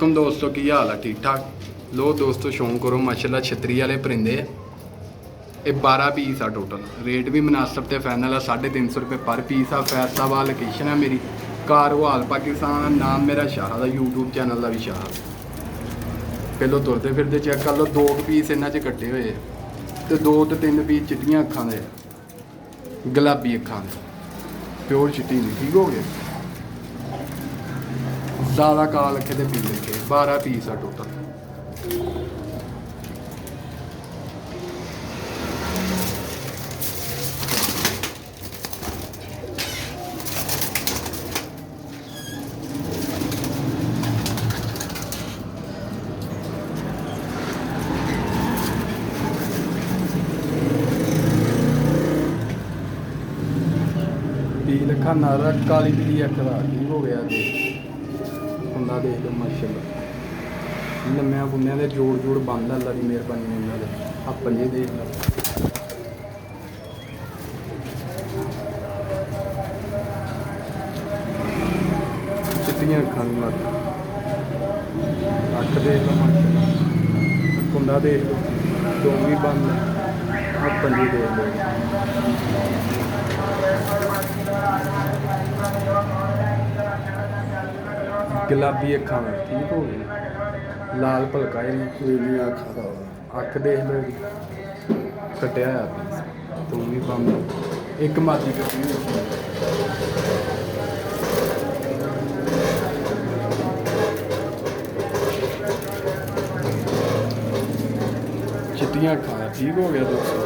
वालेकुम दोस्तों, की हाल है? ठीक ठाक। लो दोस्तों, शौक करो माशाल्लाह छतरी वाले परिंदे। ये 12 पीस आ टोटल। रेट भी मुनासिब ते फाइनल है, 350 रुपये पर पीस आ। फैसलाबाद लोकेशन है मेरी, कारवाल पाकिस्तान। नाम मेरा शाह का, यूट्यूब चैनल का भी शाह। पहलो तुरते फिरते चेक कर लो। 2 पीस इन्हों च कट्टे हुए तो 2 तो 3 पीस चिट्टियां अखां दे, गुलाबी अखां दे, प्योर चिट्टी नहीं। ठीक हो गए। ज़्यादा काल रखे तो पी लिखे। 12 पीस आ टोटल। पी लिखा नारा काली पीली अख का। ठीक हो गया जी। कुंडा देख लो माशाल्लाह। लम्मिया बुनिया के जोड़ जोड़ बंद। अल्लाह की मेहरबानी उन्होंने आ पंजे देख लो। चिट्टियां अखां दी मत अख देख लो माशाल्लाह। कुंडा देख लो, दो भी बंद है। आ पंजे देख लो। गुलाबी अखां में। ठीक हो गई। लाल भलका अखा का अख देख लो। कटिया है पीस, तो भी बंद। एक मादी कटी चिट्टियां अखां। ठीक हो गया दोस्तों।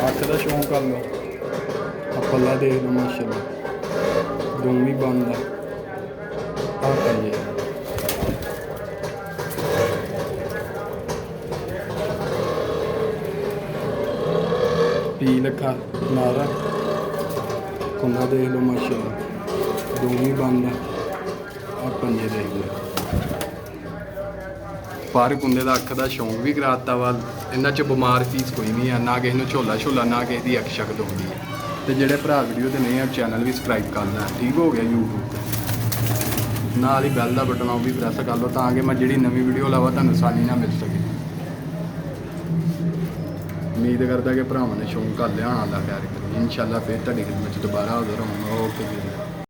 अख का शौक कर लो। पल्ला देख लो माशाल्लाह, दो भी बंद है। पी लखा नारा। कुंडा देख लो माशाल्लाह, दो भी बंद है। आ पंजे देख लो। पर कुंडे का अख का शौक भी कराता वा। इन्हों च बीमार फीस कोई नहीं है, ना किसी झोला झोला, ना किसी की अख शक होती है। तो जोड़े भरा वीडियो तो नहीं है, चैनल भी सबसक्राइब कर लें। ठीक हो गया। यूट्यूब पर नाल ही बैल का बटन वो भी प्रेस कर लो, ताकि मैं जी नवी वीडियो लावा तुहानूं आसानी ना मिल सके। उम्मीद करता कि भरावां ने शौक कर लिया होना। अल्लाह खैर करिए। इंशाल्लाह फिर तुहाडी खिदमत दोबारा हाज़र होवांगा। ओके जी।